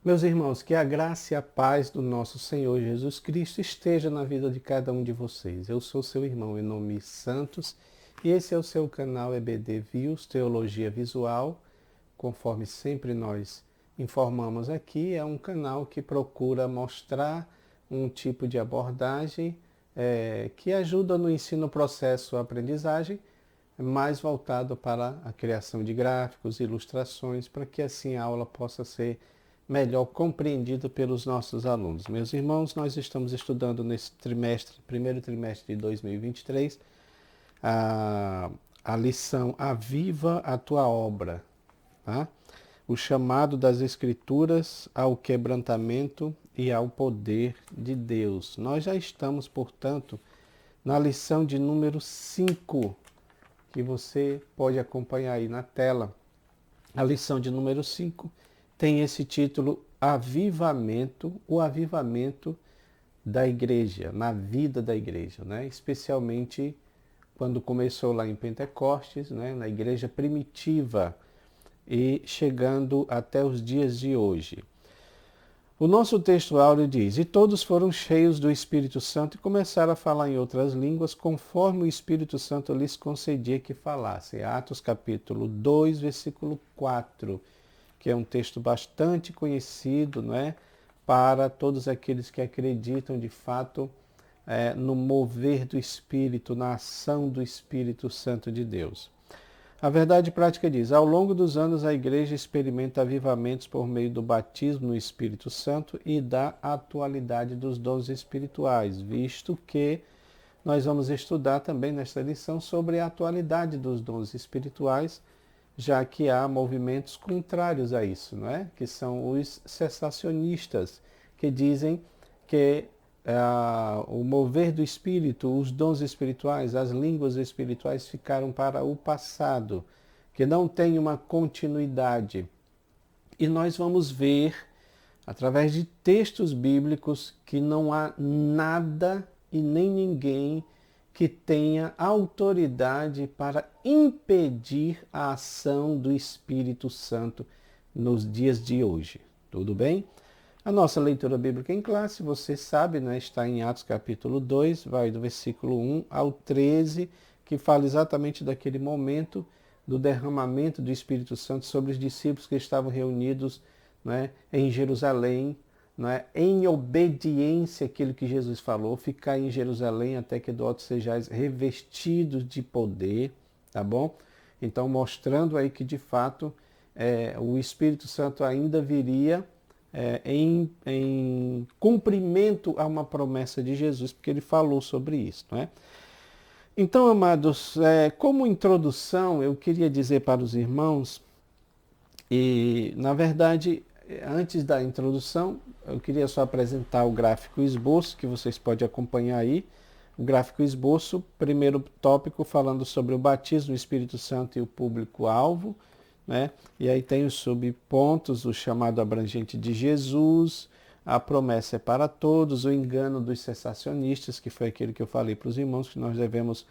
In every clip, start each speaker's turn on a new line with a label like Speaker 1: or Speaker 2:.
Speaker 1: Meus irmãos, que a graça e a paz do nosso Senhor Jesus Cristo esteja na vida de cada um de vocês. Eu sou seu irmão Enomi Santos e esse é o seu canal EBD Views, Teologia Visual. Conforme sempre nós informamos aqui, é um canal que procura mostrar um tipo de abordagem que ajuda no ensino processo aprendizagem, mais voltado para a criação de gráficos, ilustrações, para que assim a aula possa ser melhor compreendida pelos nossos alunos. Meus irmãos, nós estamos estudando nesse trimestre, primeiro trimestre de 2023, a, a lição Aviva a Tua Obra, tá? O chamado das Escrituras ao quebrantamento e ao poder de Deus. Nós já estamos, portanto, na lição de número 5, que você pode acompanhar aí na tela. A lição de número 5 tem esse título Avivamento, o avivamento da igreja, na vida da igreja, né? Especialmente quando começou lá em Pentecostes, né? Na igreja primitiva e chegando até os dias de hoje. O nosso texto áureo diz: E todos foram cheios do Espírito Santo e começaram a falar em outras línguas, conforme o Espírito Santo lhes concedia que falassem. Atos capítulo 2, versículo 4, que é um texto bastante conhecido, não é? Para todos aqueles que acreditam de fato no mover do Espírito, na ação do Espírito Santo de Deus. A verdade prática diz: ao longo dos anos a igreja experimenta avivamentos por meio do batismo no Espírito Santo e da atualidade dos dons espirituais, visto que nós vamos estudar também nesta lição sobre a atualidade dos dons espirituais, já que há movimentos contrários a isso, não é? Que são os cessacionistas, que dizem que o mover do Espírito, os dons espirituais, as línguas espirituais ficaram para o passado, que não tem uma continuidade. E nós vamos ver, através de textos bíblicos, que não há nada e nem ninguém que tenha autoridade para impedir a ação do Espírito Santo nos dias de hoje. Tudo bem? A nossa leitura bíblica em classe, você sabe, né, está em Atos capítulo 2, vai do versículo 1 ao 13, que fala exatamente daquele momento do derramamento do Espírito Santo sobre os discípulos que estavam reunidos, né, em Jerusalém, né, em obediência àquilo que Jesus falou, ficar em Jerusalém até que do alto sejais revestidos de poder, tá bom? Então, mostrando aí que de fato o Espírito Santo ainda viria em cumprimento a uma promessa de Jesus, porque ele falou sobre isso, não é? Então, amados, como introdução, eu queria dizer para os irmãos, e na verdade, antes da introdução, eu queria só apresentar o gráfico esboço, que vocês podem acompanhar aí. O gráfico esboço, primeiro tópico falando sobre o batismo do Espírito Santo e o público-alvo, né? E aí tem os subpontos, o chamado abrangente de Jesus, a promessa é para todos, o engano dos cessacionistas, que foi aquilo que eu falei para os irmãos, que nós devemos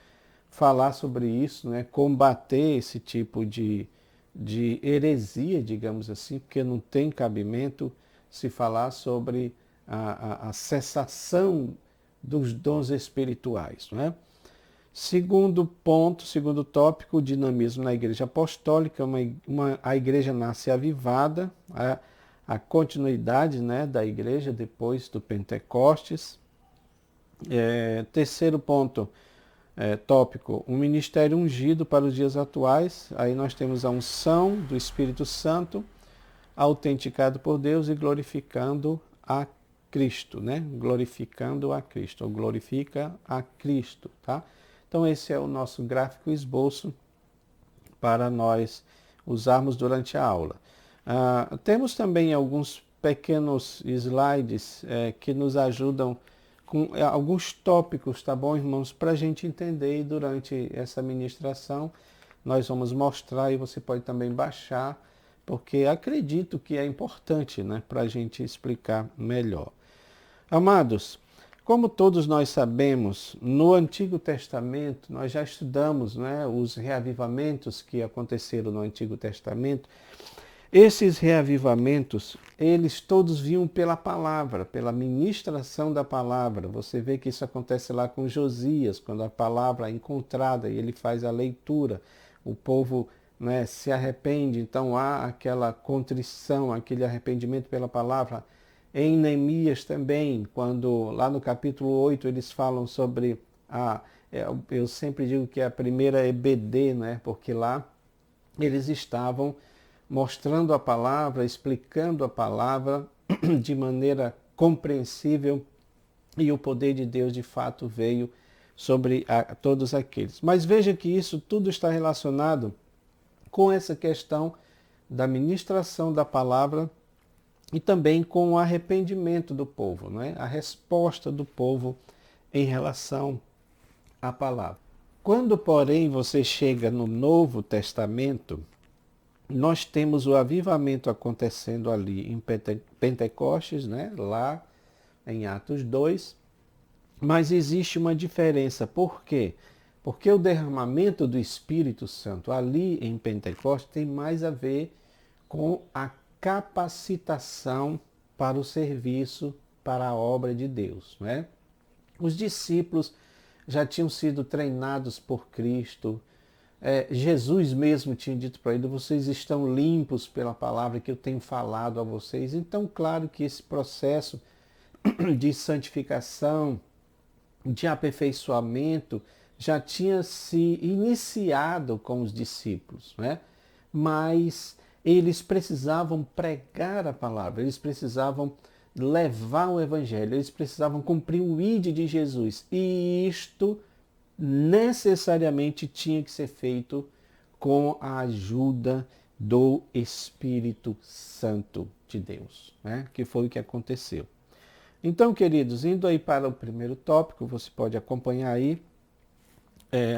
Speaker 1: falar sobre isso, né? Combater esse tipo de heresia, digamos assim, porque não tem cabimento se falar sobre a cessação dos dons espirituais, não é? Segundo ponto, segundo tópico, o dinamismo na igreja apostólica. A igreja nasce avivada, a continuidade, né, da igreja depois do Pentecostes. Terceiro ponto, tópico, um ministério ungido para os dias atuais. Aí nós temos a unção do Espírito Santo, autenticado por Deus e glorificando a Cristo, né? Glorificando a Cristo, ou glorifica a Cristo, tá? Então esse é o nosso gráfico esboço para nós usarmos durante a aula. Temos também alguns pequenos slides que nos ajudam com alguns tópicos, tá bom, irmãos? Para a gente entender, e durante essa ministração nós vamos mostrar e você pode também baixar, porque acredito que é importante, né, para a gente explicar melhor. Amados, como todos nós sabemos, no Antigo Testamento, nós já estudamos, né, os reavivamentos que aconteceram no Antigo Testamento. Esses reavivamentos, eles todos vinham pela palavra, pela ministração da palavra. Você vê que isso acontece lá com Josias, quando a palavra é encontrada e ele faz a leitura, o povo, né, se arrepende, então há aquela contrição, aquele arrependimento pela palavra. Em Neemias também, quando lá no capítulo 8 eles falam sobre eu sempre digo que a primeira EBD, né, porque lá eles estavam mostrando a palavra, explicando a palavra de maneira compreensível, e o poder de Deus de fato veio sobre todos aqueles. Mas veja que isso tudo está relacionado com essa questão da ministração da palavra e também com o arrependimento do povo, não é? A resposta do povo em relação à palavra. Quando, porém, você chega no Novo Testamento, nós temos o avivamento acontecendo ali em Pentecostes, né? Lá em Atos 2, mas existe uma diferença. Por quê? Porque o derramamento do Espírito Santo ali em Pentecostes tem mais a ver com a capacitação para o serviço, para a obra de Deus, né? Os discípulos já tinham sido treinados por Cristo. Jesus mesmo tinha dito para ele: vocês estão limpos pela palavra que eu tenho falado a vocês. Então, claro que esse processo de santificação, de aperfeiçoamento, já tinha se iniciado com os discípulos, né? Mas eles precisavam pregar a palavra, eles precisavam levar o evangelho, eles precisavam cumprir o ID de Jesus. E isto necessariamente tinha que ser feito com a ajuda do Espírito Santo de Deus, né? Que foi o que aconteceu. Então, queridos, indo aí para o primeiro tópico, você pode acompanhar aí.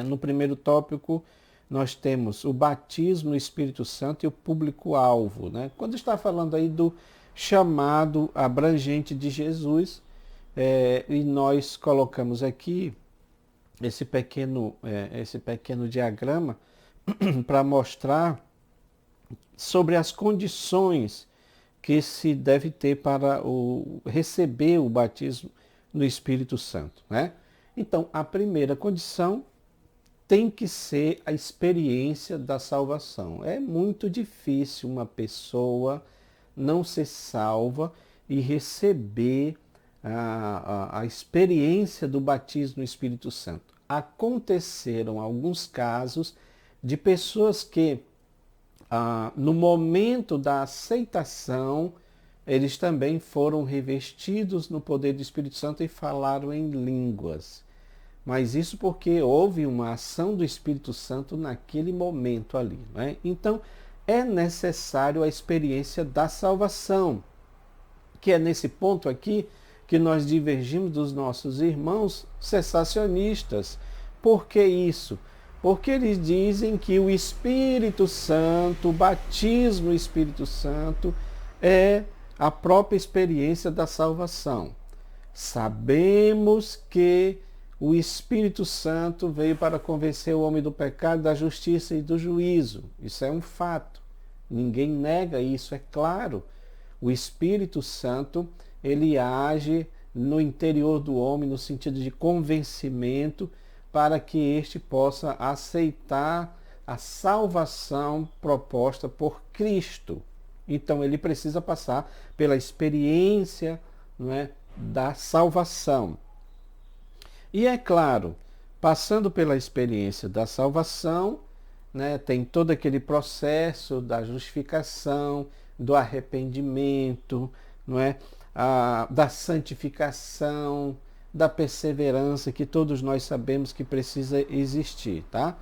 Speaker 1: No primeiro tópico, nós temos o batismo no Espírito Santo e o público-alvo, né? Quando está falando aí do chamado abrangente de Jesus, e nós colocamos aqui esse pequeno diagrama para mostrar sobre as condições que se deve ter para receber o batismo no Espírito Santo, né? Então, a primeira condição tem que ser a experiência da salvação. É muito difícil uma pessoa não ser salva e receber a experiência do batismo no Espírito Santo. Aconteceram alguns casos de pessoas que, no momento da aceitação, eles também foram revestidos no poder do Espírito Santo e falaram em línguas. Mas isso porque houve uma ação do Espírito Santo naquele momento ali, né? Então, é necessário a experiência da salvação, que é nesse ponto aqui que nós divergimos dos nossos irmãos cessacionistas. Por que isso? Porque eles dizem que o Espírito Santo, o batismo no Espírito Santo, é a própria experiência da salvação. Sabemos que o Espírito Santo veio para convencer o homem do pecado, da justiça e do juízo. Isso é um fato. Ninguém nega isso, é claro. O Espírito Santo, ele age no interior do homem no sentido de convencimento para que este possa aceitar a salvação proposta por Cristo. Então ele precisa passar pela experiência, não é, da salvação. E é claro, passando pela experiência da salvação, né, tem todo aquele processo da justificação, do arrependimento, não é? Da santificação, da perseverança, que todos nós sabemos que precisa existir, tá?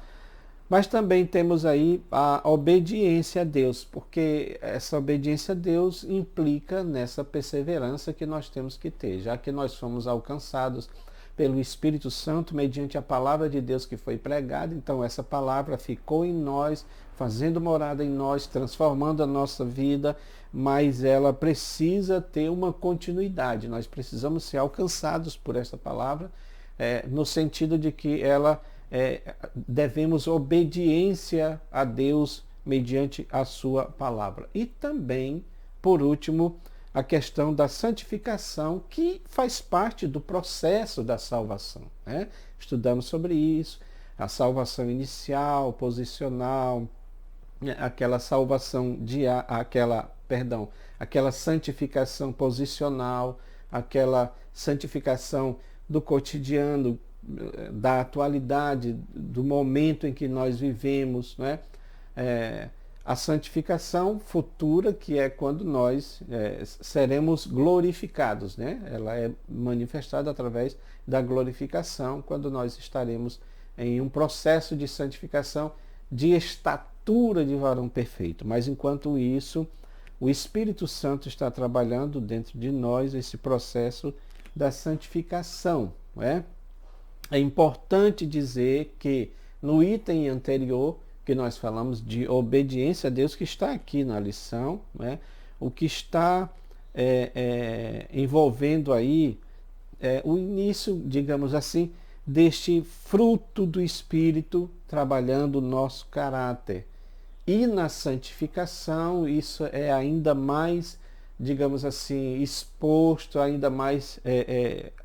Speaker 1: Mas também temos aí a obediência a Deus, porque essa obediência a Deus implica nessa perseverança que nós temos que ter, já que nós fomos alcançados pelo Espírito Santo mediante a palavra de Deus que foi pregada. Então essa palavra ficou em nós, fazendo morada em nós, transformando a nossa vida, mas ela precisa ter uma continuidade. Nós precisamos ser alcançados por essa palavra, no sentido de que ela devemos obediência a Deus mediante a sua palavra. E também, por último, a questão da santificação, que faz parte do processo da salvação, né? Estudamos sobre isso, a salvação inicial, posicional, aquela salvação aquela santificação posicional, aquela santificação do cotidiano, da atualidade, do momento em que nós vivemos, né? A santificação futura, que é quando nós seremos glorificados, né? Ela é manifestada através da glorificação, quando nós estaremos em um processo de santificação, de estatura de varão perfeito. Mas enquanto isso, o Espírito Santo está trabalhando dentro de nós esse processo da santificação, não é? É importante dizer que no item anterior, que nós falamos de obediência a Deus, que está aqui na lição, né? O que está envolvendo aí o início, digamos assim, deste fruto do Espírito trabalhando o nosso caráter. E na santificação, isso é ainda mais, digamos assim, exposto, ainda mais,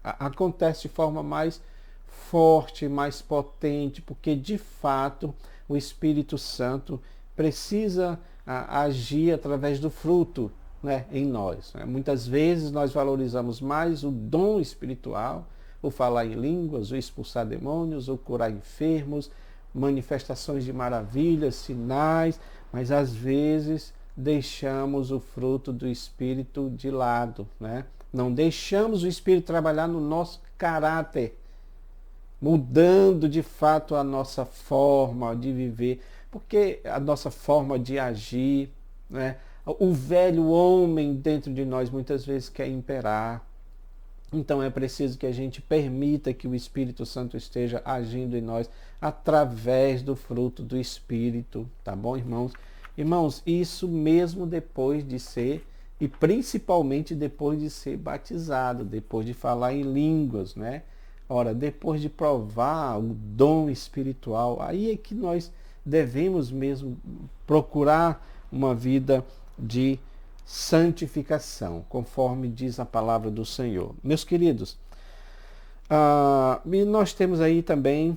Speaker 1: acontece de forma mais forte, mais potente, porque de fato o Espírito Santo precisa agir através do fruto, né, em nós. Né? Muitas vezes nós valorizamos mais o dom espiritual, o falar em línguas, o expulsar demônios, o curar enfermos, manifestações de maravilhas, sinais, mas às vezes deixamos o fruto do Espírito de lado, né? Não deixamos o Espírito trabalhar no nosso caráter, mudando de fato a nossa forma de viver, porque a nossa forma de agir, né? O velho homem dentro de nós muitas vezes quer imperar. Então é preciso que a gente permita que o Espírito Santo esteja agindo em nós através do fruto do Espírito, tá bom, irmãos? Irmãos, isso mesmo depois de ser, e principalmente depois de ser batizado, depois de falar em línguas, né? Ora, depois de provar o dom espiritual, aí é que nós devemos mesmo procurar uma vida de santificação, conforme diz a palavra do Senhor. Meus queridos, e nós temos aí também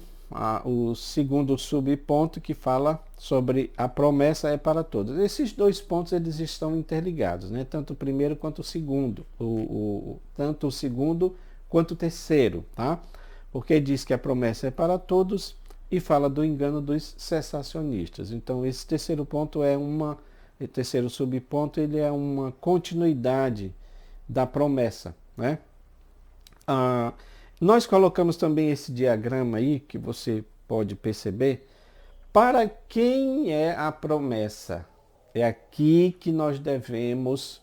Speaker 1: o segundo subponto, que fala sobre a promessa é para todos. Esses dois pontos eles estão interligados, né? Tanto o primeiro quanto o segundo, tanto o segundo quanto o terceiro, tá? Porque diz que a promessa é para todos e fala do engano dos cessacionistas. Então esse terceiro ponto o terceiro subponto, ele é uma continuidade da promessa, né? Nós colocamos também esse diagrama aí, que você pode perceber, para quem é a promessa. É aqui que nós devemos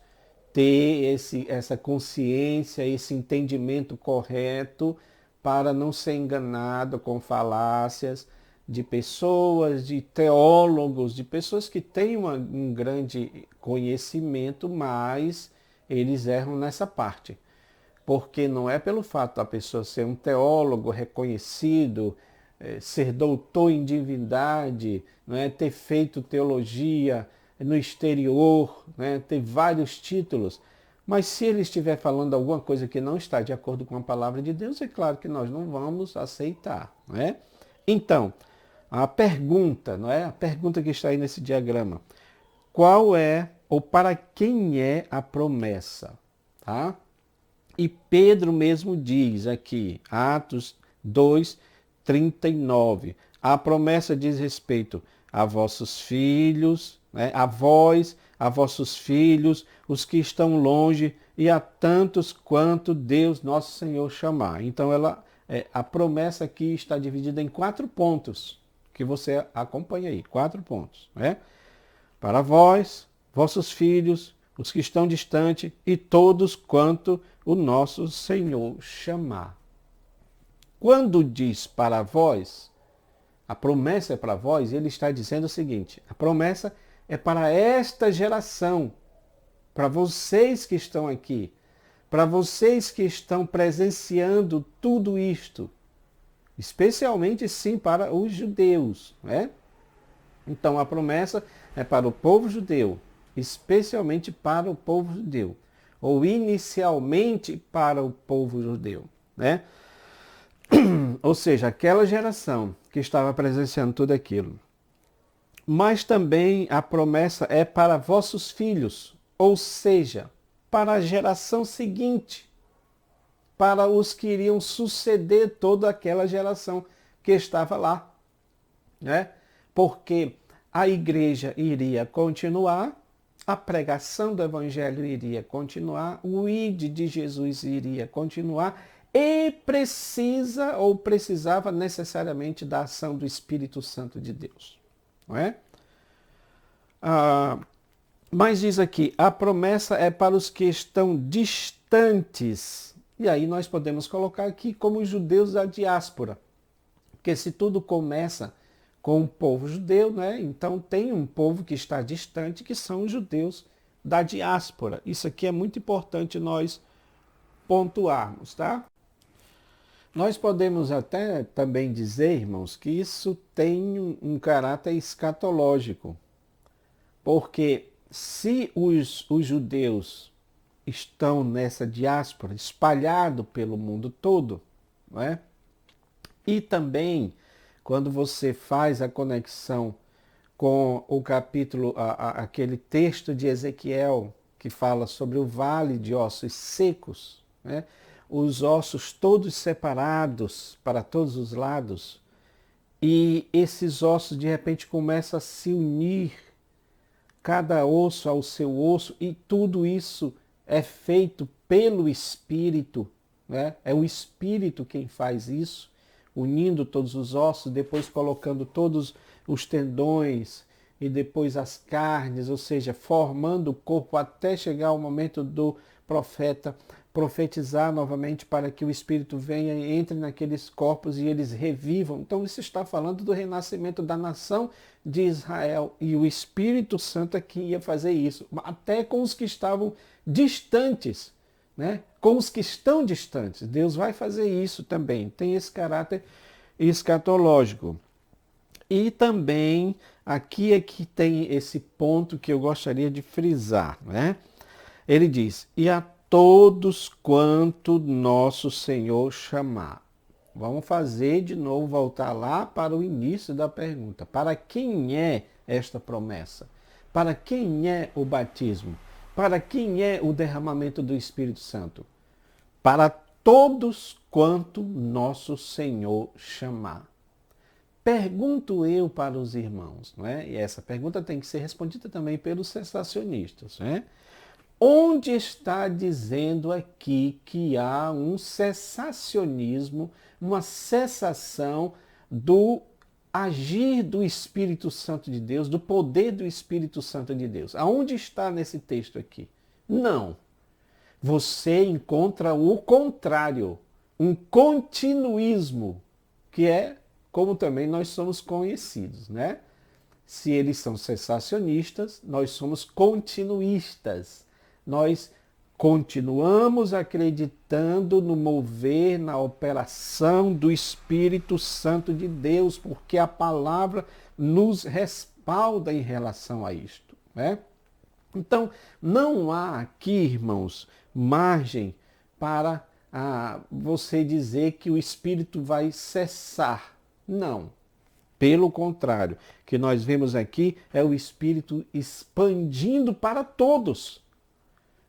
Speaker 1: ter essa consciência, esse entendimento correto, para não ser enganado com falácias de pessoas, de teólogos, de pessoas que têm um grande conhecimento, mas eles erram nessa parte. Porque não é pelo fato da pessoa ser um teólogo reconhecido, ser doutor em divindade, não é, ter feito teologia no exterior, né, ter vários títulos, mas se ele estiver falando alguma coisa que não está de acordo com a palavra de Deus, é claro que nós não vamos aceitar, não é? Então, a pergunta, não é? A pergunta que está aí nesse diagrama. Qual é ou para quem é a promessa? Tá? E Pedro mesmo diz aqui, Atos 2:39, a promessa diz respeito a vossos filhos, né? A vós, a vossos filhos, os que estão longe e a tantos quanto Deus nosso Senhor chamar. Então a promessa aqui está dividida em 4 pontos, que você acompanha aí, 4 pontos, né? Para vós, vossos filhos, os que estão distantes e todos quanto o nosso Senhor chamar. Quando diz para vós, a promessa é para vós, ele está dizendo o seguinte: a promessa é para esta geração, para vocês que estão aqui, para vocês que estão presenciando tudo isto, especialmente sim para os judeus, né? Então a promessa é para o povo judeu, especialmente para o povo judeu, ou inicialmente para o povo judeu, né? Ou seja, aquela geração que estava presenciando tudo aquilo. Mas também a promessa é para vossos filhos, ou seja, para a geração seguinte, para os que iriam suceder toda aquela geração que estava lá, né? Porque a igreja iria continuar, a pregação do evangelho iria continuar, o ide de Jesus iria continuar e precisa ou precisava necessariamente da ação do Espírito Santo de Deus, não é? Mas diz aqui, a promessa é para os que estão distantes. E aí nós podemos colocar aqui como os judeus da diáspora. Porque se tudo começa com o povo judeu, né? Então tem um povo que está distante, que são os judeus da diáspora. Isso aqui é muito importante nós pontuarmos, tá? Nós podemos até também dizer, irmãos, que isso tem um caráter escatológico. Porque se os judeus estão nessa diáspora, espalhado pelo mundo todo, não é? E também, quando você faz a conexão com o capítulo, aquele texto de Ezequiel, que fala sobre o vale de ossos secos, né? Os ossos todos separados para todos os lados, e esses ossos de repente começam a se unir, cada osso ao seu osso, e tudo isso é feito pelo Espírito, né? É o Espírito quem faz isso, unindo todos os ossos, depois colocando todos os tendões e depois as carnes, ou seja, formando o corpo até chegar ao momento do profeta profetizar novamente para que o Espírito venha e entre naqueles corpos e eles revivam. Então isso está falando do renascimento da nação de Israel, e o Espírito Santo é que ia fazer isso, até com os que estavam distantes, né? Com os que estão distantes. Deus vai fazer isso também, tem esse caráter escatológico. E também aqui é que tem esse ponto que eu gostaria de frisar, né? Ele diz, e a todos quanto nosso Senhor chamar. Vamos fazer de novo, voltar lá para o início da pergunta. Para quem é esta promessa? Para quem é o batismo? Para quem é o derramamento do Espírito Santo? Para todos quanto nosso Senhor chamar. Pergunto eu para os irmãos, não é? E essa pergunta tem que ser respondida também pelos cessacionistas, né? Onde está dizendo aqui que há um cessacionismo, uma cessação do agir do Espírito Santo de Deus, do poder do Espírito Santo de Deus? Aonde está nesse texto aqui? Não. Você encontra o contrário, um continuismo, que é como também nós somos conhecidos, né? Se eles são cessacionistas, nós somos continuistas. Nós continuamos acreditando no mover, na operação do Espírito Santo de Deus, porque a palavra nos respalda em relação a isto, né? Então, não há aqui, irmãos, margem para você dizer que o Espírito vai cessar. Não. Pelo contrário, o que nós vemos aqui é o Espírito expandindo para todos.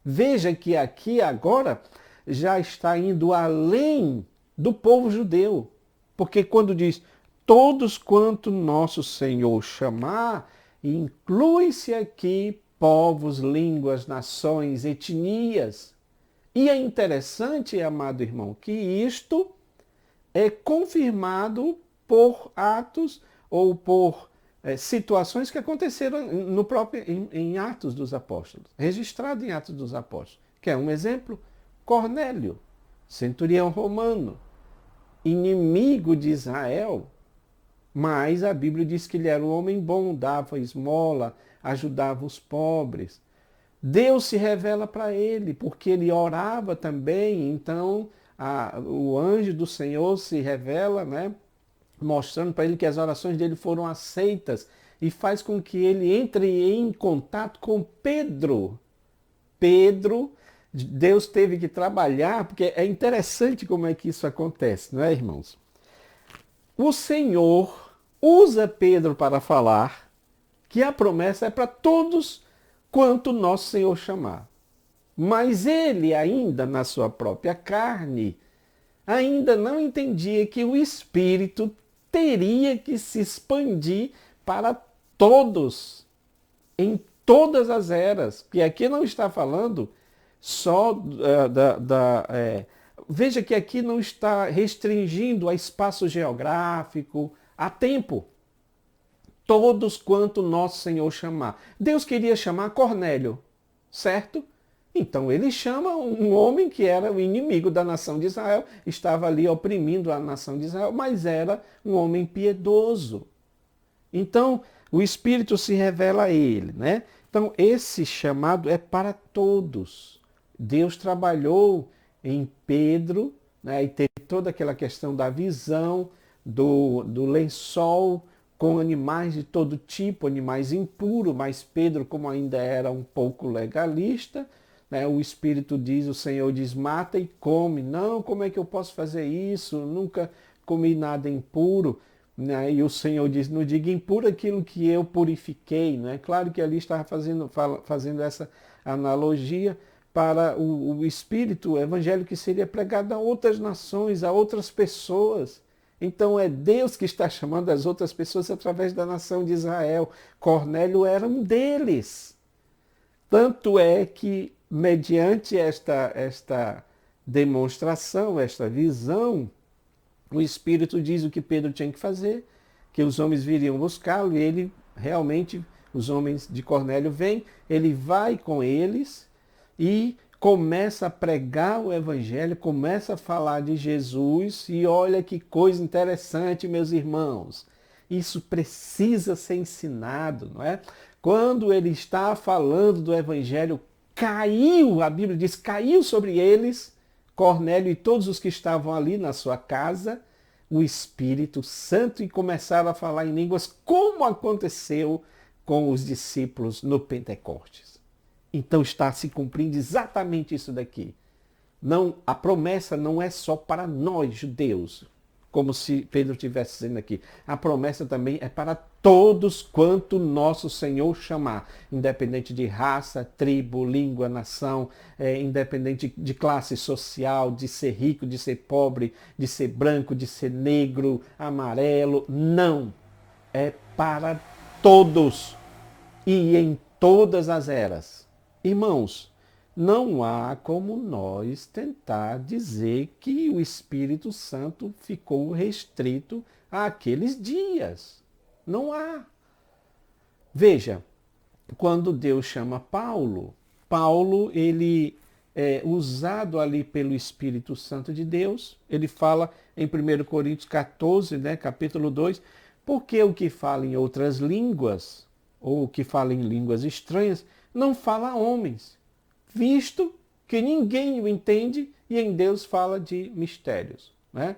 Speaker 1: Veja que aqui agora já está indo além do povo judeu. Porque quando diz todos quanto nosso Senhor chamar, inclui-se aqui povos, línguas, nações, etnias. E é interessante, amado irmão, que isto é confirmado por atos ou por situações que aconteceram no próprio, em Atos dos Apóstolos, registrado em Atos dos Apóstolos. Que é um exemplo? Cornélio, centurião romano, inimigo de Israel, mas a Bíblia diz que ele era um homem bom, dava esmola, ajudava os pobres. Deus se revela para ele, porque ele orava também, então o anjo do Senhor se revela, né? Mostrando para ele que as orações dele foram aceitas e faz com que ele entre em contato com Pedro. Pedro, Deus teve que trabalhar, porque é interessante como é que isso acontece, não é, irmãos? O Senhor usa Pedro para falar que a promessa é para todos quanto nosso Senhor chamar. Mas ele ainda, na sua própria carne, ainda não entendia que o Espírito teria que se expandir para todos, em todas as eras. E aqui não está falando só veja que aqui não está restringindo a espaço geográfico, a tempo. Todos quanto nosso Senhor chamar. Deus queria chamar Cornélio, certo? Então ele chama um homem que era o inimigo da nação de Israel, estava ali oprimindo a nação de Israel, mas era um homem piedoso. Então o Espírito se revela a ele, né? Então esse chamado é para todos. Deus trabalhou em Pedro, né? E teve toda aquela questão da visão, do lençol, com animais de todo tipo, animais impuros, mas Pedro, como ainda era um pouco legalista, né, o Espírito diz, o Senhor diz, mata e come. Não, como é que eu posso fazer isso? Nunca comi nada impuro. Né? E o Senhor diz, não diga impuro aquilo que eu purifiquei. Né? Claro que ali estava fazendo essa analogia para o Espírito, o Evangelho que seria pregado a outras nações, a outras pessoas. Então é Deus que está chamando as outras pessoas através da nação de Israel. Cornélio era um deles. Tanto é que, mediante esta demonstração, esta visão, o Espírito diz o que Pedro tinha que fazer, que os homens viriam buscá-lo, e ele realmente, os homens de Cornélio vêm, ele vai com eles e começa a pregar o Evangelho, começa a falar de Jesus, e olha que coisa interessante, meus irmãos. Isso precisa ser ensinado, não é? Quando ele está falando do Evangelho, caiu, a Bíblia diz, caiu sobre eles, Cornélio e todos os que estavam ali na sua casa, o Espírito Santo, e começaram a falar em línguas, como aconteceu com os discípulos no Pentecostes. Então está se cumprindo exatamente isso daqui. Não, a promessa não é só para nós, judeus, como se Pedro estivesse dizendo aqui. A promessa também é para todos quanto nosso Senhor chamar, independente de raça, tribo, língua, nação, independente de classe social, de ser rico, de ser pobre, de ser branco, de ser negro, amarelo. Não. É para todos e em todas as eras. Irmãos, não há como nós tentar dizer que o Espírito Santo ficou restrito àqueles dias. Não há. Veja, quando Deus chama Paulo, ele é usado ali pelo Espírito Santo de Deus. Ele fala em 1 Coríntios 14, né, capítulo 2, porque o que fala em outras línguas, ou o que fala em línguas estranhas, não fala a homens, visto que ninguém o entende, e em Deus fala de mistérios. Né?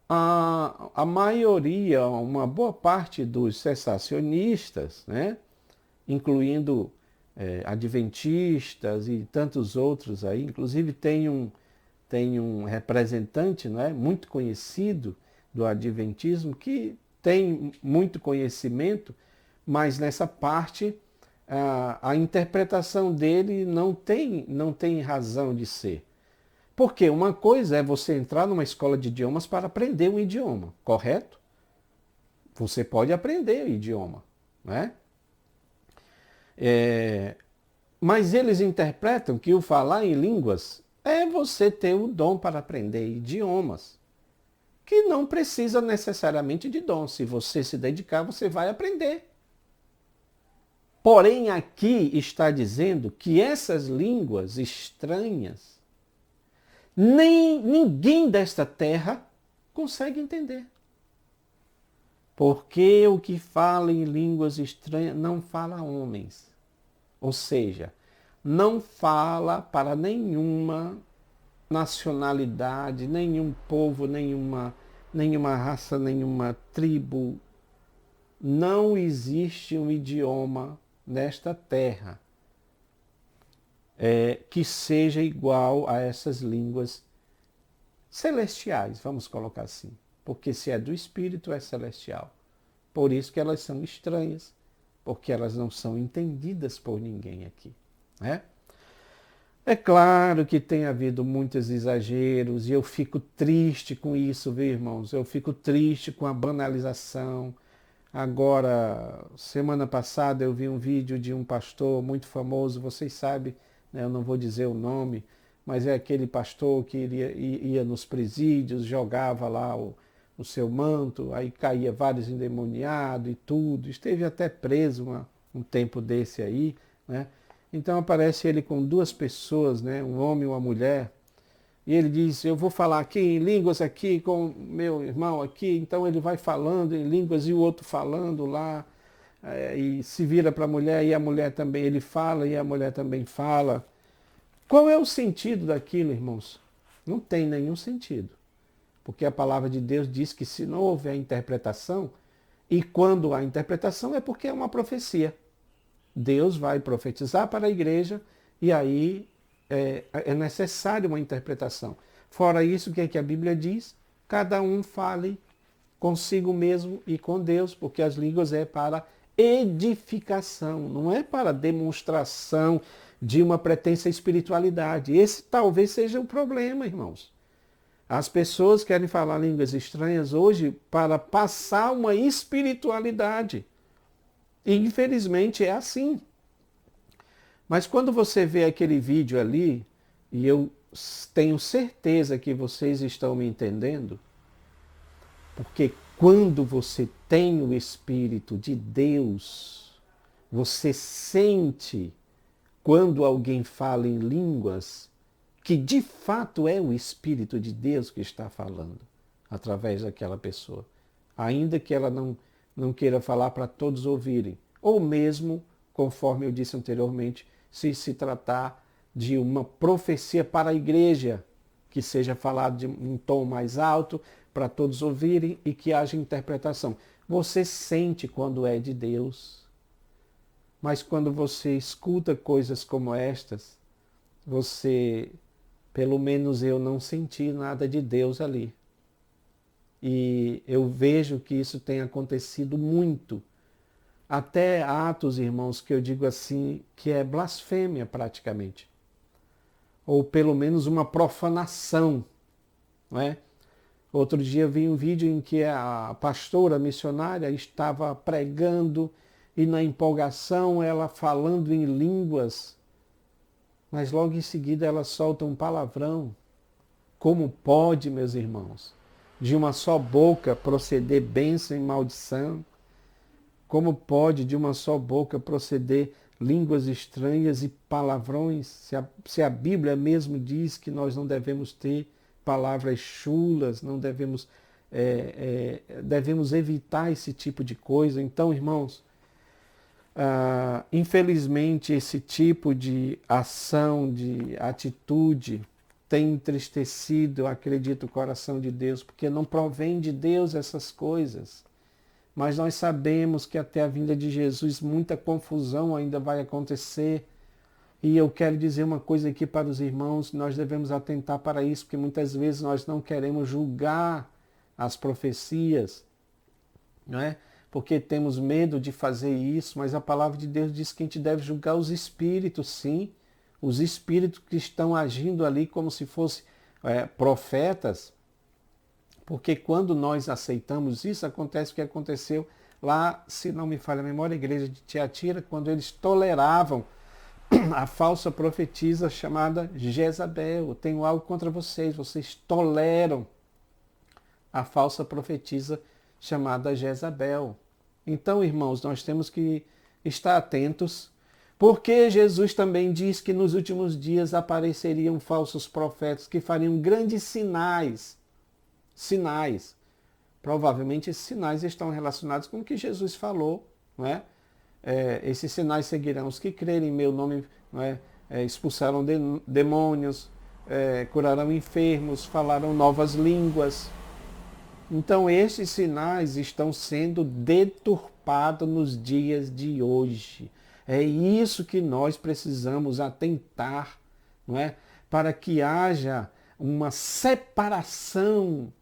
Speaker 1: A maioria, uma boa parte dos cessacionistas, né, incluindo adventistas e tantos outros aí, inclusive tem um representante, né, muito conhecido do adventismo, que tem muito conhecimento, mas nessa parte a interpretação dele não tem razão de ser. Porque uma coisa é você entrar numa escola de idiomas para aprender um idioma, correto? Você pode aprender o idioma, né? Mas eles interpretam que o falar em línguas é você ter o dom para aprender idiomas, que não precisa necessariamente de dom. Se você se dedicar, você vai aprender. Porém, aqui está dizendo que essas línguas estranhas, ninguém desta terra consegue entender. Porque o que fala em línguas estranhas não fala a homens. Ou seja, não fala para nenhuma nacionalidade, nenhum povo, nenhuma raça, nenhuma tribo. não existe um idioma nesta terra que seja igual a essas línguas celestiais, vamos colocar assim. Porque se é do Espírito, é celestial. Por isso que elas são estranhas, porque elas não são entendidas por ninguém aqui, né? É claro que tem havido muitos exageros e eu fico triste com isso, viu, irmãos? Eu fico triste com a banalização. Agora, semana passada eu vi um vídeo de um pastor muito famoso, vocês sabem, né, eu não vou dizer o nome, mas é aquele pastor que ia nos presídios, jogava lá o seu manto, aí caía vários endemoniados e tudo. Esteve até preso um tempo desse aí, né? Então aparece ele com duas pessoas, né, um homem e uma mulher, e ele diz, eu vou falar aqui em línguas aqui com meu irmão aqui, então ele vai falando em línguas e o outro falando lá, e se vira para a mulher e a mulher também, ele fala e a mulher também fala. Qual é o sentido daquilo, irmãos? Não tem nenhum sentido. Porque a palavra de Deus diz que se não houver interpretação, e quando há interpretação é porque é uma profecia. Deus vai profetizar para a igreja e aí é necessário uma interpretação. Fora isso, o que é que a Bíblia diz? Cada um fale consigo mesmo e com Deus, porque as línguas é para edificação, não é para demonstração de uma pretensa espiritualidade. Esse talvez seja o problema, irmãos. As pessoas querem falar línguas estranhas hoje para passar uma espiritualidade. E infelizmente é assim. Mas quando você vê aquele vídeo ali, e eu tenho certeza que vocês estão me entendendo, porque quando você tem o Espírito de Deus, você sente quando alguém fala em línguas que de fato é o Espírito de Deus que está falando através daquela pessoa. Ainda que ela não queira falar para todos ouvirem. Ou mesmo, conforme eu disse anteriormente, se tratar de uma profecia para a igreja, que seja falado de um tom mais alto, para todos ouvirem e que haja interpretação. Você sente quando é de Deus. Mas quando você escuta coisas como estas, pelo menos eu não senti nada de Deus ali. E eu vejo que isso tem acontecido muito. Até atos, irmãos, que eu digo assim, que é blasfêmia praticamente. Ou pelo menos uma profanação, não é? Outro dia vi um vídeo em que a pastora missionária estava pregando e na empolgação ela falando em línguas, mas logo em seguida ela solta um palavrão. Como pode, meus irmãos, de uma só boca proceder bênção e maldição? Como pode de uma só boca proceder línguas estranhas e palavrões? Se a Bíblia mesmo diz que nós não devemos ter palavras chulas, não devemos evitar esse tipo de coisa. Então, irmãos, infelizmente esse tipo de ação, de atitude tem entristecido, eu acredito, o coração de Deus, porque não provém de Deus essas coisas. Mas nós sabemos que até a vinda de Jesus muita confusão ainda vai acontecer. E eu quero dizer uma coisa aqui para os irmãos, nós devemos atentar para isso, porque muitas vezes nós não queremos julgar as profecias, não é? Porque temos medo de fazer isso, mas a palavra de Deus diz que a gente deve julgar os espíritos, sim, os espíritos que estão agindo ali como se fossem profetas, porque quando nós aceitamos isso, acontece o que aconteceu lá, se não me falha a memória, a igreja de Tiatira, quando eles toleravam a falsa profetisa chamada Jezabel. Eu tenho algo contra vocês, vocês toleram a falsa profetisa chamada Jezabel. Então, irmãos, nós temos que estar atentos, porque Jesus também diz que nos últimos dias apareceriam falsos profetas que fariam grandes sinais. Provavelmente esses sinais estão relacionados com o que Jesus falou, não é? Esses sinais seguirão os que crerem em meu nome, não é? Expulsarão demônios, curarão enfermos, falarão novas línguas. Então, estes sinais estão sendo deturpados nos dias de hoje. É isso que nós precisamos atentar, não é? Para que haja uma separação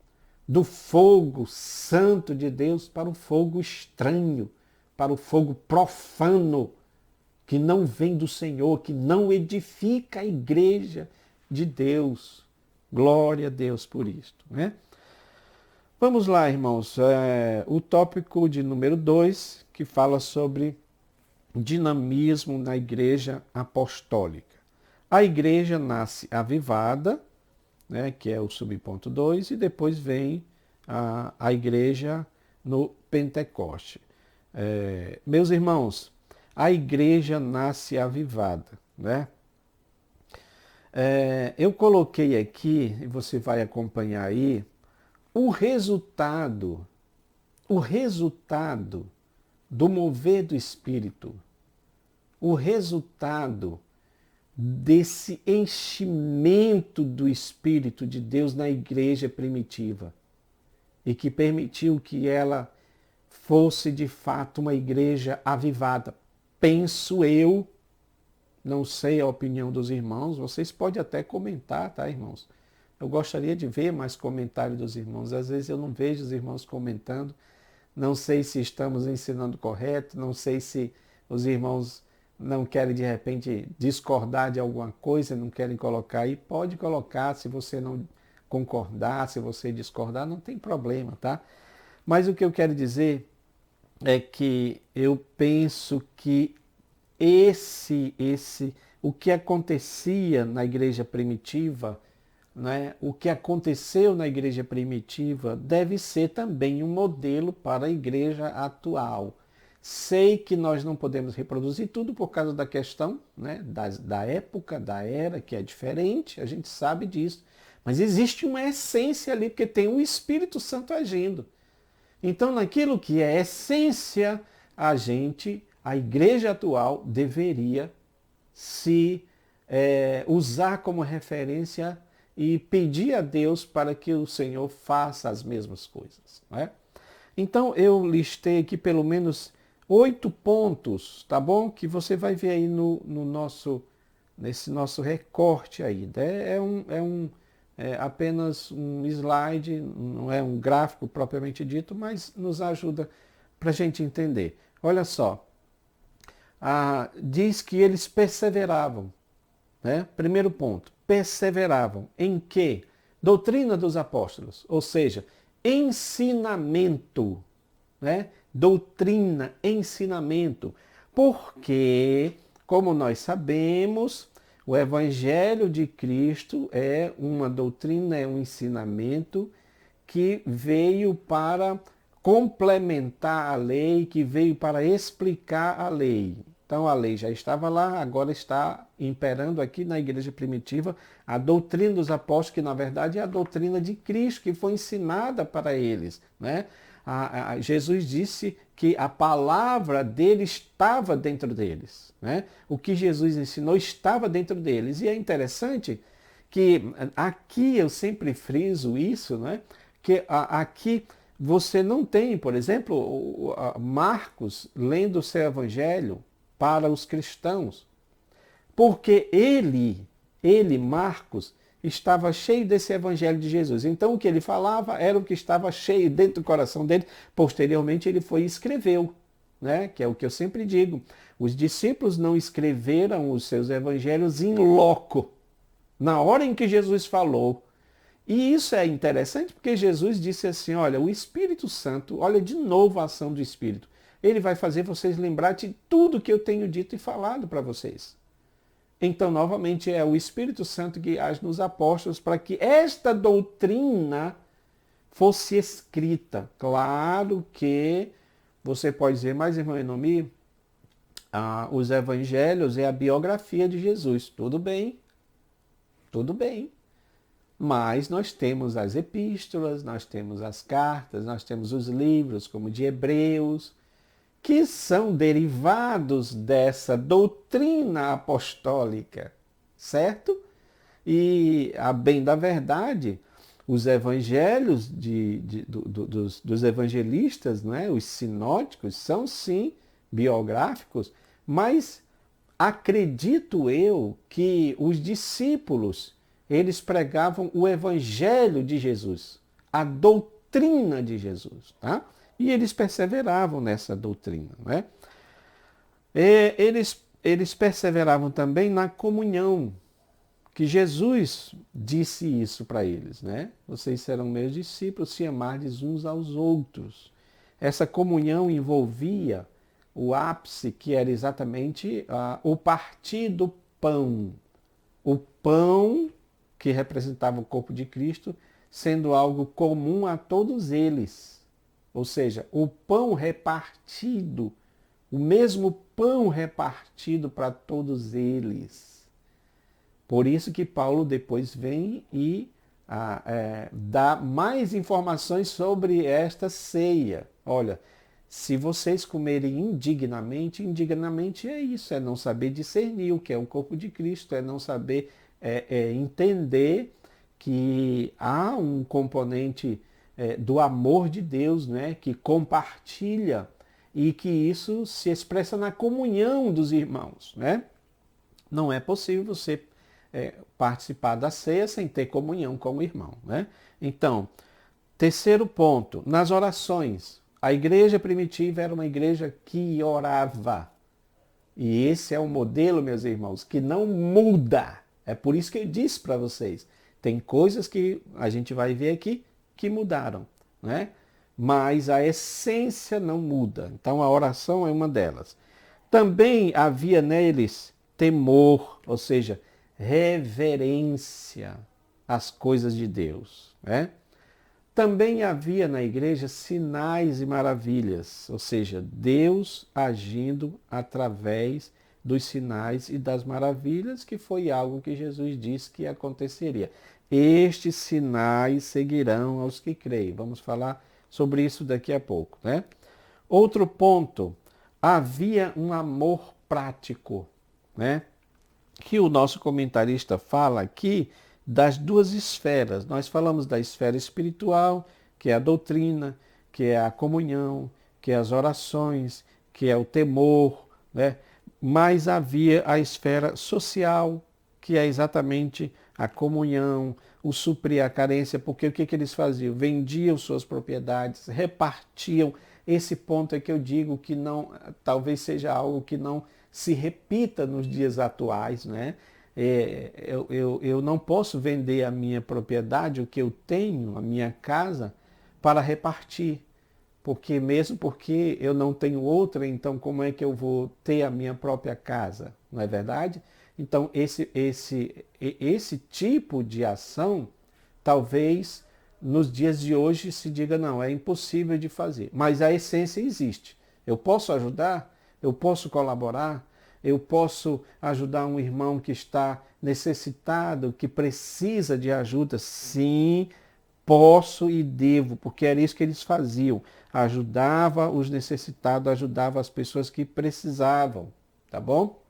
Speaker 1: do fogo santo de Deus para o fogo estranho, para o fogo profano, que não vem do Senhor, que não edifica a igreja de Deus. Glória a Deus por isto, né? Vamos lá, irmãos. O tópico de número 2, que fala sobre dinamismo na igreja apostólica. A igreja nasce avivada, né, que é o subponto 2, e depois vem a igreja no Pentecoste. Meus irmãos, a igreja nasce avivada, né? Eu coloquei aqui, e você vai acompanhar aí, o resultado do mover do Espírito, o resultado desse enchimento do Espírito de Deus na igreja primitiva e que permitiu que ela fosse de fato uma igreja avivada. Penso eu, não sei a opinião dos irmãos, vocês podem até comentar, tá, irmãos? Eu gostaria de ver mais comentários dos irmãos. Às vezes eu não vejo os irmãos comentando. Não sei se estamos ensinando correto, não sei se os irmãos não querem de repente discordar de alguma coisa, não querem colocar aí. Pode colocar, se você não concordar, se você discordar, não tem problema, tá? Mas o que eu quero dizer é que eu penso que o que acontecia na igreja primitiva, né, o que aconteceu na igreja primitiva deve ser também um modelo para a igreja atual. Sei que nós não podemos reproduzir tudo por causa da questão, né, da época, da era, que é diferente, a gente sabe disso. Mas existe uma essência ali, porque tem o Espírito Santo agindo. Então, naquilo que é essência, a igreja atual deveria se usar como referência e pedir a Deus para que o Senhor faça as mesmas coisas. Né? Então, eu listei aqui pelo menos 8 pontos, tá bom? Que você vai ver aí nesse nosso recorte aí. Né? É apenas um slide, não é um gráfico propriamente dito, mas nos ajuda para a gente entender. Olha só, diz que eles perseveravam. Né? Primeiro ponto, perseveravam em quê? Doutrina dos apóstolos, ou seja, ensinamento. Né? Doutrina, ensinamento. Porque, como nós sabemos, o Evangelho de Cristo é uma doutrina, é um ensinamento que veio para complementar a lei, que veio para explicar a lei. Então a lei já estava lá, agora está imperando aqui na igreja primitiva a doutrina dos apóstolos, que na verdade é a doutrina de Cristo, que foi ensinada para eles. Né? Jesus disse que a palavra dele estava dentro deles. Né? O que Jesus ensinou estava dentro deles. E é interessante que aqui eu sempre friso isso, né? Que aqui você não tem, por exemplo, Marcos lendo o seu evangelho para os cristãos, porque ele, Marcos, estava cheio desse evangelho de Jesus. Então o que ele falava era o que estava cheio dentro do coração dele. Posteriormente ele foi e escreveu, né? Que é o que eu sempre digo. Os discípulos não escreveram os seus evangelhos in loco, na hora em que Jesus falou. E isso é interessante porque Jesus disse assim, olha, o Espírito Santo, olha de novo a ação do Espírito. Ele vai fazer vocês lembrar de tudo que eu tenho dito e falado para vocês. Então, novamente, é o Espírito Santo que age nos apóstolos para que esta doutrina fosse escrita. Claro que você pode dizer, mas irmão Enomi, os evangelhos é a biografia de Jesus. Tudo bem, tudo bem. Mas nós temos as epístolas, nós temos as cartas, nós temos os livros, como de Hebreus, que são derivados dessa doutrina apostólica, certo? E, a bem da verdade, os evangelhos dos evangelistas, não é? Os sinóticos, são sim biográficos, mas acredito eu que os discípulos, eles pregavam o evangelho de Jesus, a doutrina de Jesus, tá? E eles perseveravam nessa doutrina, né? Eles perseveravam também na comunhão, que Jesus disse isso para eles, né? Vocês serão meus discípulos se amardes uns aos outros. Essa comunhão envolvia o ápice, que era exatamente o partir do pão. O pão, que representava o corpo de Cristo, sendo algo comum a todos eles. Ou seja, o pão repartido, o mesmo pão repartido para todos eles. Por isso que Paulo depois vem e dá mais informações sobre esta ceia. Olha, se vocês comerem indignamente, indignamente é isso, é não saber discernir o que é o corpo de Cristo, é não saber entender que há um componente do amor de Deus, né, que compartilha e que isso se expressa na comunhão dos irmãos, né? Não é possível você participar da ceia sem ter comunhão com o irmão, né? Então, terceiro ponto, nas orações. A igreja primitiva era uma igreja que orava. E esse é um modelo, meus irmãos, que não muda. É por isso que eu disse para vocês. Tem coisas que a gente vai ver aqui que mudaram, né? Mas a essência não muda. Então a oração é uma delas. Também havia neles temor, ou seja, reverência às coisas de Deus, né? Também havia na igreja sinais e maravilhas, ou seja, Deus agindo através dos sinais e das maravilhas, que foi algo que Jesus disse que aconteceria. Estes sinais seguirão aos que creem. Vamos falar sobre isso daqui a pouco, né? Outro ponto, havia um amor prático, né? Que o nosso comentarista fala aqui das duas esferas. Nós falamos da esfera espiritual, que é a doutrina, que é a comunhão, que é as orações, que é o temor, né? Mas havia a esfera social, que é exatamente a comunhão, o suprir a carência, porque o que eles faziam? Vendiam suas propriedades, repartiam. Esse ponto é que eu digo que não, talvez seja algo que não se repita nos dias atuais, né? Eu não posso vender a minha propriedade, o que eu tenho, a minha casa, para repartir. Porque eu não tenho outra, então como é que eu vou ter a minha própria casa? Não é verdade? Então esse tipo de ação, talvez nos dias de hoje se diga, não, é impossível de fazer. Mas a essência existe. Eu posso ajudar? Eu posso colaborar? Eu posso ajudar um irmão que está necessitado, que precisa de ajuda? Sim, posso e devo, porque era isso que eles faziam. Ajudava os necessitados, ajudava as pessoas que precisavam, tá bom?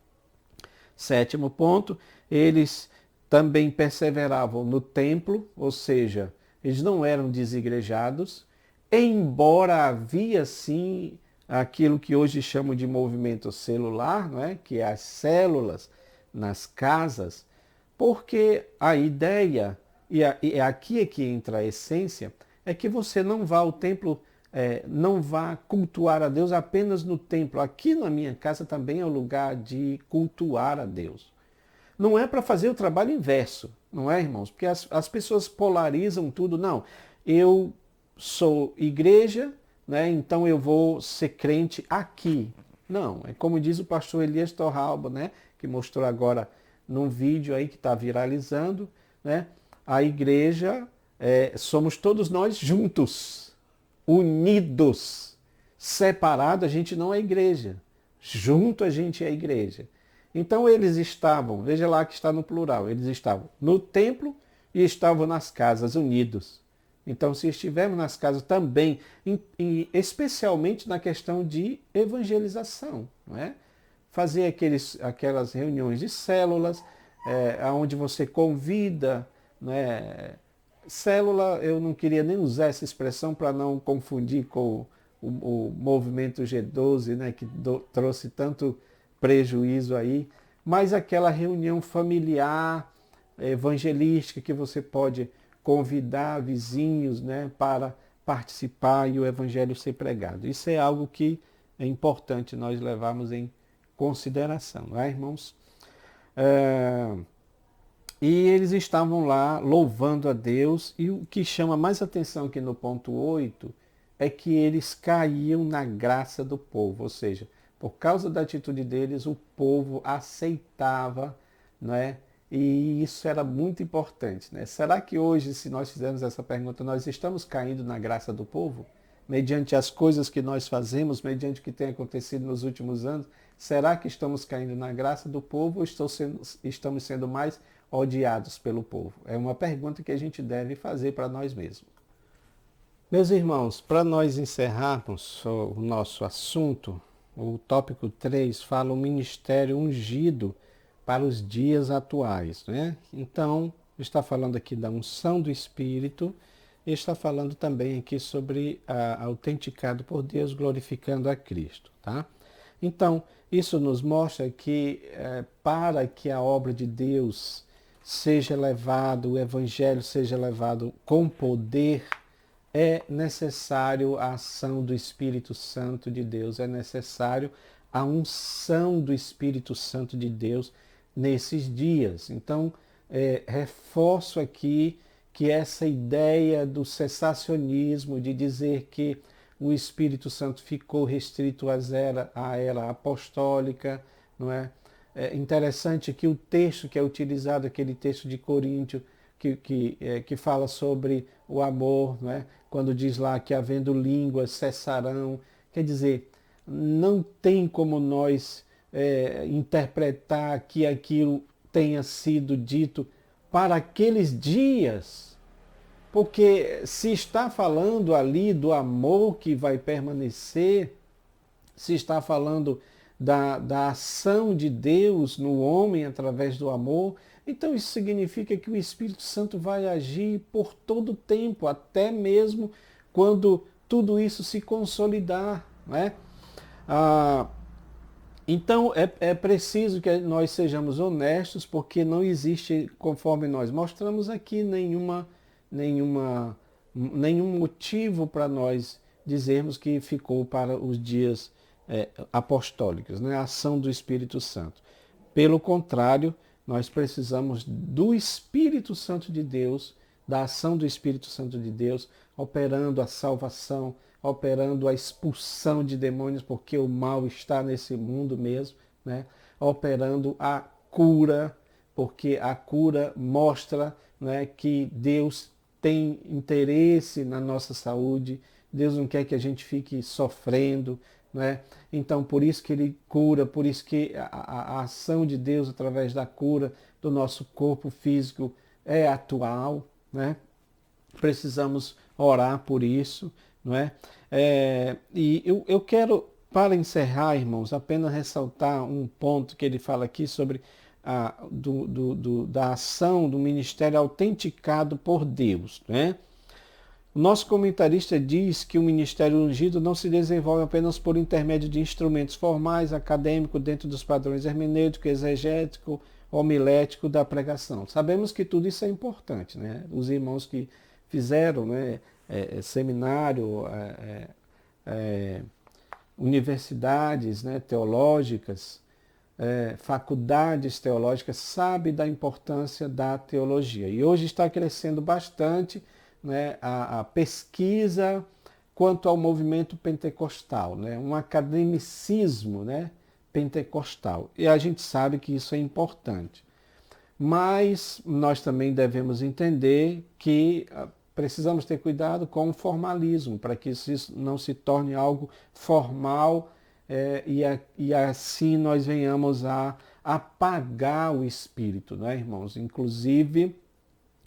Speaker 1: Sétimo ponto, eles também perseveravam no templo, ou seja, eles não eram desigrejados, embora havia sim aquilo que hoje chamam de movimento celular, não é? Que é as células nas casas, porque a ideia, e aqui é que entra a essência, é que você não vá ao templo, não vá cultuar a Deus apenas no templo. Aqui na minha casa também é o lugar de cultuar a Deus. Não é para fazer o trabalho inverso, não é, irmãos? Porque as pessoas polarizam tudo. Não, eu sou igreja, né? Então eu vou ser crente aqui. Não, é como diz o pastor Elias Torralba, né? Que mostrou agora num vídeo aí que está viralizando, né? A igreja, somos todos nós juntos, unidos. Separado a gente não é igreja, junto a gente é igreja. Então eles estavam, veja lá que está no plural, eles estavam no templo e estavam nas casas unidos. Então, se estivermos nas casas também, especialmente na questão de evangelização, não é? Fazer aquelas reuniões de células, onde você convida, né, célula, eu não queria nem usar essa expressão para não confundir com o movimento G12, né, que trouxe tanto prejuízo aí, mas aquela reunião familiar, evangelística, que você pode convidar vizinhos, né, para participar e o evangelho ser pregado. Isso é algo que é importante nós levarmos em consideração, não é, irmãos? E eles estavam lá louvando a Deus, e o que chama mais atenção aqui no ponto 8 é que eles caíam na graça do povo, ou seja, por causa da atitude deles, o povo aceitava, não é? E isso era muito importante, né? Será que hoje, se nós fizermos essa pergunta, nós estamos caindo na graça do povo? Mediante as coisas que nós fazemos, mediante o que tem acontecido nos últimos anos, será que estamos caindo na graça do povo ou estamos sendo mais odiados pelo povo? É uma pergunta que a gente deve fazer para nós mesmos. Meus irmãos, para nós encerrarmos o nosso assunto, o tópico 3 fala o ministério ungido para os dias atuais, né? Então, está falando aqui da unção do Espírito, e está falando também aqui sobre autenticado por Deus, glorificando a Cristo, tá? Então, isso nos mostra que para que a obra de Deus seja levada, o Evangelho seja levado com poder, é necessário a ação do Espírito Santo de Deus, é necessário a unção do Espírito Santo de Deus nesses dias. Então, reforço aqui que essa ideia do cessacionismo, de dizer que o Espírito Santo ficou restrito à era apostólica, não é? É interessante que o texto que é utilizado, aquele texto de Coríntio, que fala sobre o amor, não é? Quando diz lá que havendo línguas cessarão, quer dizer, não tem como nós interpretar que aquilo tenha sido dito para aqueles dias, porque se está falando ali do amor que vai permanecer, se está falando da ação de Deus no homem através do amor, então isso significa que o Espírito Santo vai agir por todo o tempo, até mesmo quando tudo isso se consolidar, né? Então é preciso que nós sejamos honestos, porque não existe, conforme nós mostramos aqui, nenhum motivo para nós dizermos que ficou para os dias apostólicos, né? A ação do Espírito Santo. Pelo contrário, nós precisamos do Espírito Santo de Deus, da ação do Espírito Santo de Deus, operando a salvação, operando a expulsão de demônios, porque o mal está nesse mundo mesmo, né? Operando a cura, porque a cura mostra, né, que Deus tem interesse na nossa saúde, Deus não quer que a gente fique sofrendo, né? Então, por isso que ele cura, por isso que a ação de Deus através da cura do nosso corpo físico é atual, né? Precisamos orar por isso, não é? E eu quero, para encerrar, irmãos, apenas ressaltar um ponto que ele fala aqui sobre da ação do ministério autenticado por Deus, né? O nosso comentarista diz que o ministério ungido não se desenvolve apenas por intermédio de instrumentos formais, acadêmicos, dentro dos padrões hermenêutico, exegético, homilético da pregação. Sabemos que tudo isso é importante, né? Os irmãos que fizeram, né, seminário, universidades, né, teológicas, faculdades teológicas, sabem da importância da teologia. E hoje está crescendo bastante, né, a pesquisa quanto ao movimento pentecostal, né, um academicismo, né, pentecostal. E a gente sabe que isso é importante. Mas nós também devemos entender que precisamos ter cuidado com o formalismo, para que isso não se torne algo formal e assim nós venhamos a apagar o Espírito, né, irmãos? Inclusive,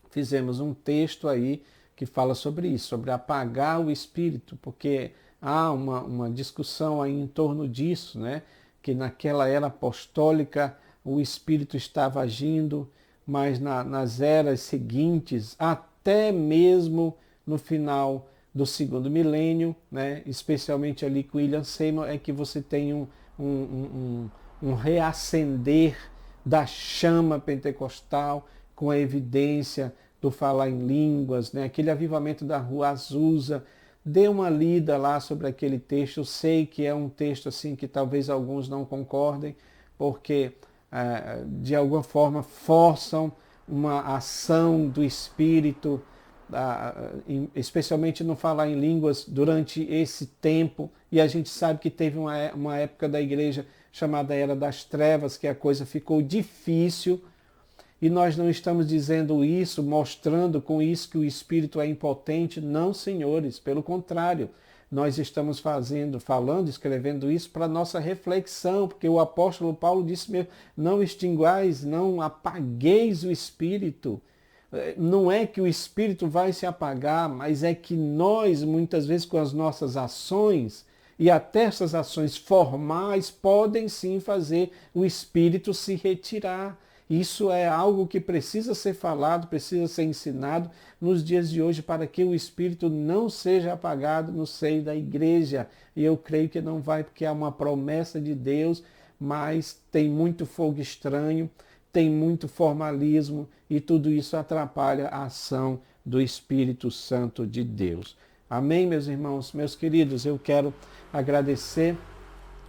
Speaker 1: fizemos um texto aí que fala sobre isso, sobre apagar o Espírito, porque há uma discussão aí em torno disso, né? Que naquela era apostólica o Espírito estava agindo, mas nas eras seguintes, até mesmo no final do segundo milênio, né? Especialmente ali com William Seymour, é que você tem um reacender da chama pentecostal com a evidência do falar em línguas, né? Aquele avivamento da Rua Azusa. Dê uma lida lá sobre aquele texto. Eu sei que é um texto assim que talvez alguns não concordem, porque de alguma forma forçam uma ação do Espírito, especialmente no falar em línguas durante esse tempo. E a gente sabe que teve uma época da igreja chamada Era das Trevas, que a coisa ficou difícil. E nós não estamos dizendo isso, mostrando com isso que o Espírito é impotente. Não, senhores, pelo contrário. Nós estamos falando, escrevendo isso para nossa reflexão, porque o apóstolo Paulo disse mesmo, não extinguais, não apagueis o Espírito. Não é que o Espírito vai se apagar, mas é que nós, muitas vezes, com as nossas ações, e até essas ações formais, podem sim fazer o Espírito se retirar. Isso é algo que precisa ser falado, precisa ser ensinado nos dias de hoje para que o Espírito não seja apagado no seio da igreja. E eu creio que não vai, porque é uma promessa de Deus, mas tem muito fogo estranho, tem muito formalismo e tudo isso atrapalha a ação do Espírito Santo de Deus. Amém, meus irmãos, meus queridos? Eu quero agradecer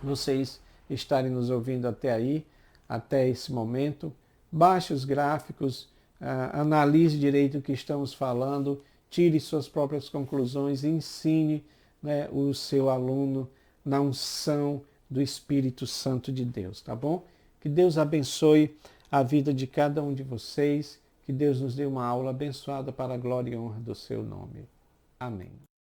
Speaker 1: vocês estarem nos ouvindo até aí, até esse momento. Baixe os gráficos, analise direito o que estamos falando, tire suas próprias conclusões e ensine, né, o seu aluno na unção do Espírito Santo de Deus, tá bom? Que Deus abençoe a vida de cada um de vocês, que Deus nos dê uma aula abençoada para a glória e honra do seu nome. Amém.